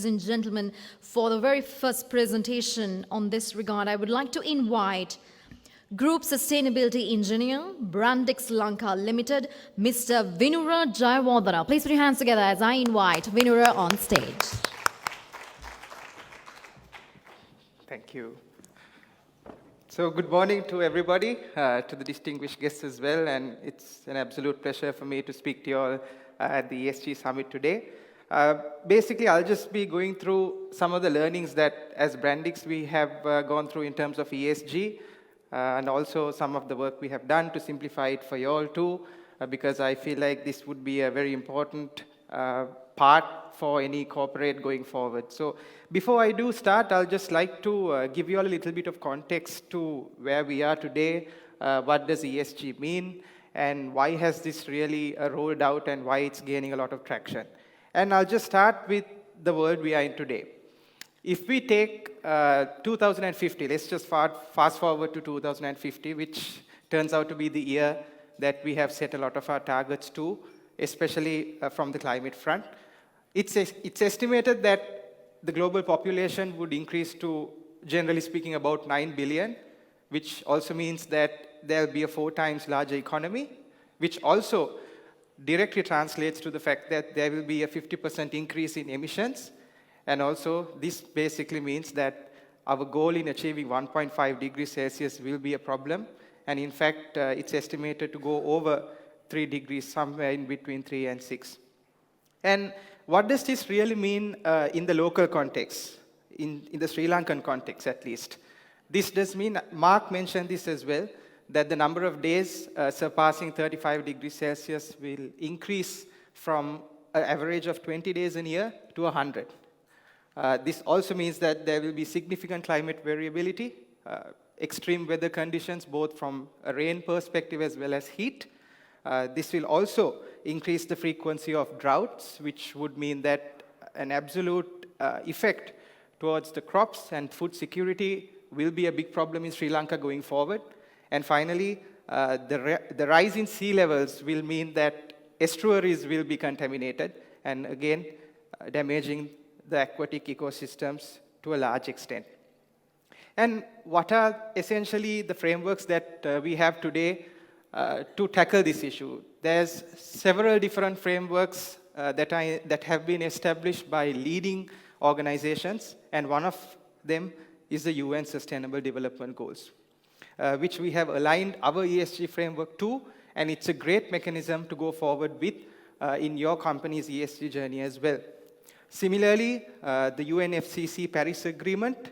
and gentlemen, for the very first presentation on this regard, I would like to invite Group Sustainability Engineer, Brandix Lanka Limited, Mr. Vinura Jayewardene. Please put your hands together as I invite Vinura on stage. Thank you. So good morning to everybody, to the distinguished guests as well, and it's an absolute pleasure for me to speak to you all at the ESG Summit today. Basically, I'll just be going through some of the learnings that as Brandix we have gone through in terms of ESG, and also some of the work we have done to simplify it for you all too, because I feel like this would be a very important part for any corporate going forward. So before I do start, I'll just like to give you all a little bit of context to where we are today, what does ESG mean, and why has this really rolled out and why it's gaining a lot of traction. And I'll just start with the world we are in today. If we take 2050, let's just fast forward to 2050, which turns out to be the year that we have set a lot of our targets to, especially from the climate front. It's estimated that the global population would increase to, generally speaking, about 9 billion, which also means that there will be a 4 times larger economy, which also directly translates to the fact that there will be a 50% increase in emissions. And also, this basically means that our goal in achieving 1.5 degrees Celsius will be a problem. And in fact, it's estimated to go over 3 degrees, somewhere in between 3 and 6. And what does this really mean in the local context, in the Sri Lankan context at least? This does mean, Mark mentioned this as well, that the number of days surpassing 35 degrees Celsius will increase from an average of 20 days a year to 100. This also means that there will be significant climate variability, extreme weather conditions, both from a rain perspective as well as heat. This will also increase the frequency of droughts, which would mean that an absolute effect towards the crops and food security will be a big problem in Sri Lanka going forward. And finally, the rise in sea levels will mean that estuaries will be contaminated, and again, damaging the aquatic ecosystems to a large extent. And what are essentially the frameworks that we have today to tackle this issue? There's several different frameworks that have been established by leading organizations, and one of them is the UN Sustainable Development Goals, which we have aligned our ESG framework to, and it's a great mechanism to go forward with in your company's ESG journey as well. Similarly, the UNFCCC Paris Agreement,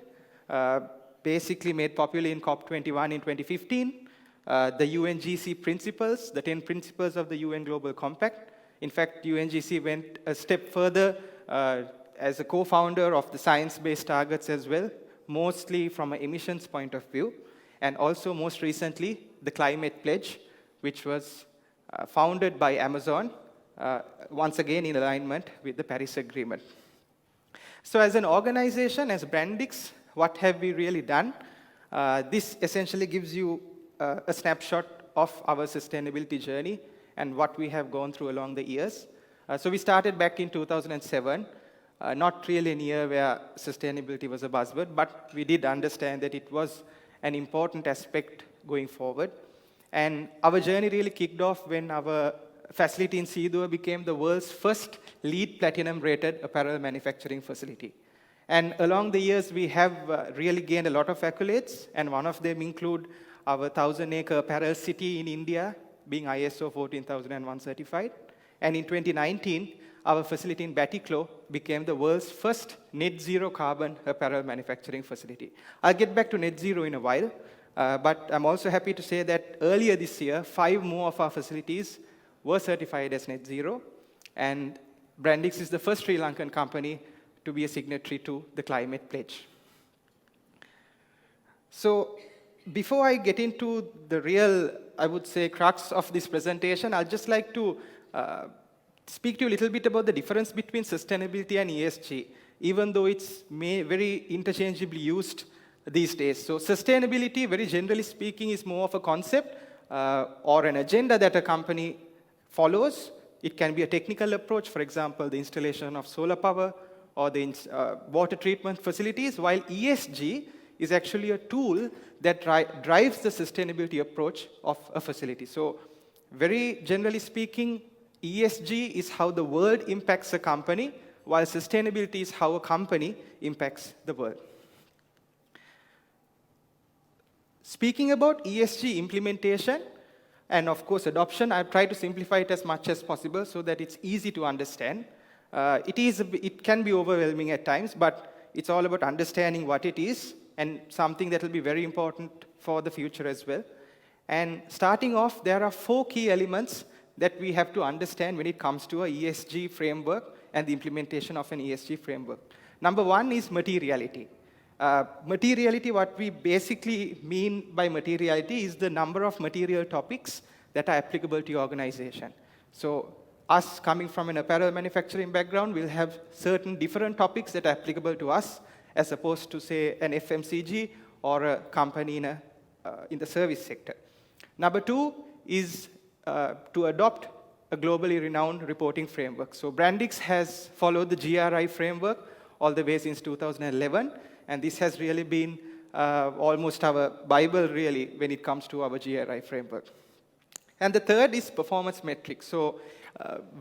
basically made popular in COP21 in 2015, the UNGC principles, the 10 principles of the UN Global Compact. In fact, UNGC went a step further as a co-founder of the science-based targets as well, mostly from an emissions point of view, and also most recently, the Climate Pledge, which was founded by Amazon, once again in alignment with the Paris Agreement. So as an organization, as Brandix, what have we really done? This essentially gives you a snapshot of our sustainability journey and what we have gone through along the years. So we started back in 2007, not really a year where sustainability was a buzzword, but we did understand that it was an important aspect going forward. And our journey really kicked off when our facility in Seedua became the world's first LEED Platinum rated apparel manufacturing facility. And along the years, we have really gained a lot of accolades, and one of them include our 1,000-acre apparel city in India being ISO 14001 certified. And in 2019, our facility in Batticaloa became the world's first net zero carbon apparel manufacturing facility. I'll get back to net zero in a while, but I'm also happy to say that earlier this year, 5 more of our facilities were certified as net zero, and Brandix is the first Sri Lankan company to be a signatory to the Climate Pledge. So before I get into the real, I would say, crux of this presentation, I'd just like to speak to you a little bit about the difference between sustainability and ESG, even though it's very interchangeably used these days. So sustainability, very generally speaking, is more of a concept or an agenda that a company follows. It can be a technical approach, for example, the installation of solar power, or the water treatment facilities, while ESG is actually a tool that drives the sustainability approach of a facility. So very generally speaking, ESG is how the world impacts a company, while sustainability is how a company impacts the world. Speaking about ESG implementation and, of course, adoption, I've tried to simplify it as much as possible so that it's easy to understand. It can be overwhelming at times, but it's all about understanding what it is and something that will be very important for the future as well. And starting off, there are 4 key elements that we have to understand when it comes to a ESG framework and the implementation of an ESG framework. Number 1 is materiality. Materiality, what we basically mean by materiality is the number of material topics that are applicable to your organization. So us coming from an apparel manufacturing background, we'll have certain different topics that are applicable to us as opposed to, say, an FMCG or a company in the service sector. Number 2 is to adopt a globally renowned reporting framework. So Brandix has followed the GRI framework all the way since 2011, and this has really been almost our Bible, really, when it comes to our GRI framework. And the third is performance metrics. So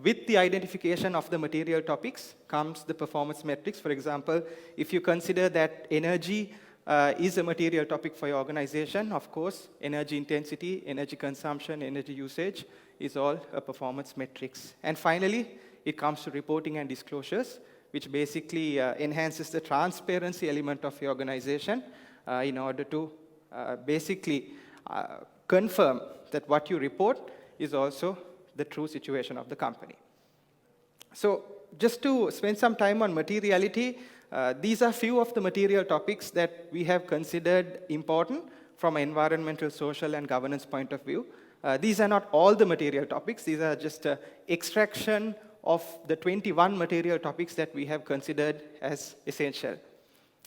with the identification of the material topics comes the performance metrics. For example, if you consider that energy is a material topic for your organization, of course, energy intensity, energy consumption, energy usage is all a performance metrics. And finally, it comes to reporting and disclosures, which basically enhances the transparency element of your organization in order to basically confirm that what you report is also the true situation of the company. So just to spend some time on materiality, these are few of the material topics that we have considered important from an environmental, social, and governance point of view. These are not all the material topics. These are just an extraction of the 21 material topics that we have considered as essential.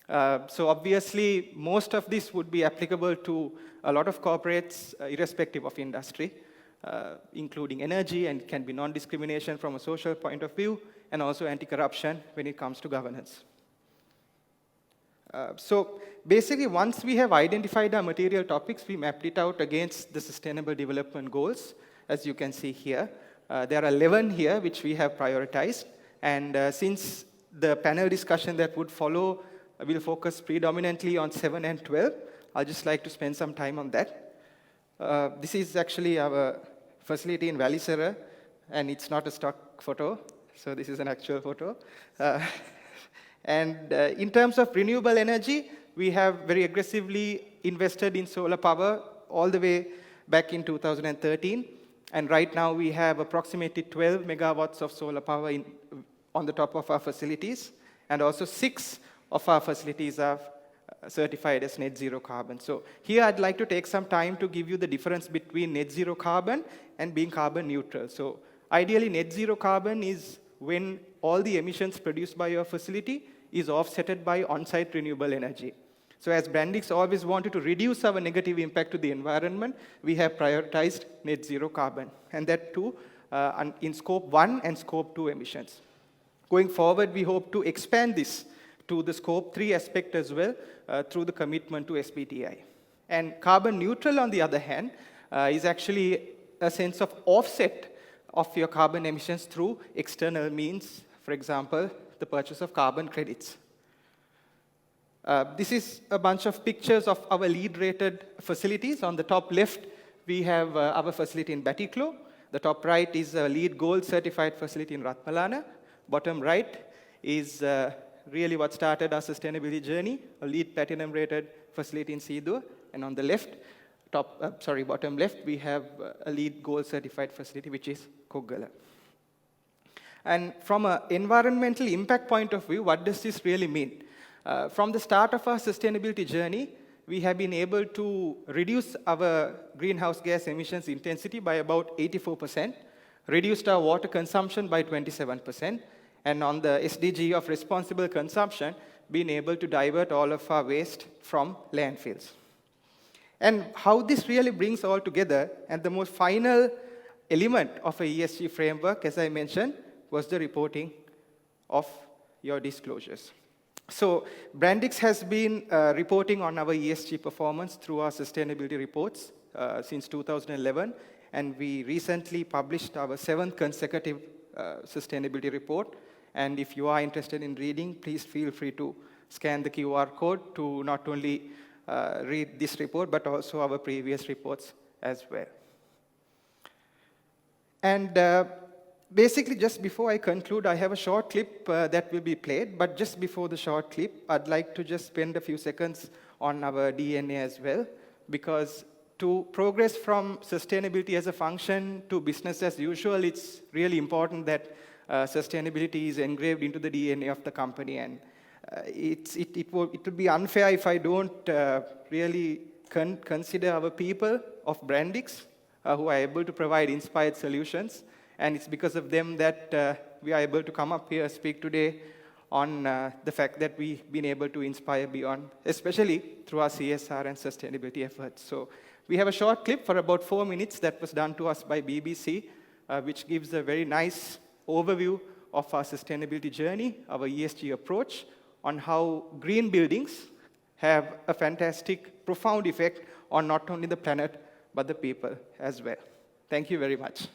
So obviously, most of this would be applicable to a lot of corporates, irrespective of industry, including energy, and can be non-discrimination from a social point of view, and also anti-corruption when it comes to governance. So basically, once we have identified our material topics, we mapped it out against the Sustainable Development Goals, as you can see here. There are 11 here, which we have prioritized. And since the panel discussion that would follow will focus predominantly on 7 and 12, I'd just like to spend some time on that. This is actually our facility in Valisera, and it's not a stock photo, so this is an actual photo. And in terms of renewable energy, we have very aggressively invested in solar power all the way back in 2013. And right now, we have approximately 12 megawatts of solar power on the top of our facilities. And also 6 of our facilities are certified as net zero carbon. So here, I'd like to take some time to give you the difference between net zero carbon and being carbon neutral. So ideally, net zero carbon is when all the emissions produced by your facility is offsetted by on-site renewable energy. So as Brandix always wanted to reduce our negative impact to the environment, we have prioritized net zero carbon, and that too in scope 1 and scope 2 emissions. Going forward, we hope to expand this to the scope 3 aspect as well through the commitment to SBTi. And carbon neutral, on the other hand, is actually a sense of offset of your carbon emissions through external means, for example, the purchase of carbon credits. This is a bunch of pictures of our LEED-rated facilities. On the top left, we have our facility in Batiklo. The top right is a LEED Gold certified facility in Ratmalana. Bottom right is really what started our sustainability journey, a LEED Platinum-rated facility in Sidua. And on the left, bottom left, we have a LEED Gold certified facility, which is Koggala. And from an environmental impact point of view, what does this really mean? From the start of our sustainability journey, we have been able to reduce our greenhouse gas emissions intensity by about 84%, reduced our water consumption by 27%, and on the SDG of responsible consumption, been able to divert all of our waste from landfills. And how this really brings all together, and the most final element of a ESG framework, as I mentioned, was the reporting of your disclosures. So Brandix has been reporting on our ESG performance through our sustainability reports since 2011, and we recently published our 7th consecutive sustainability report. And if you are interested in reading, please feel free to scan the QR code to not only read this report, but also our previous reports as well. And basically, just before I conclude, I have a short clip that will be played. But just before the short clip, I'd like to just spend a few seconds on our DNA as well, because to progress from sustainability as a function to business as usual, it's really important that sustainability is engraved into the DNA of the company. And it would be unfair if I don't really consider our people of Brandix who are able to provide inspired solutions. And it's because of them that we are able to come up here, speak today on the fact that we've been able to inspire beyond, especially through our CSR and sustainability efforts. So we have a short clip for about 4 minutes that was done to us by BBC, which gives a very nice overview of our sustainability journey, our ESG approach, on how green buildings have a fantastic, profound effect on not only the planet, but the people as well. Thank you very much.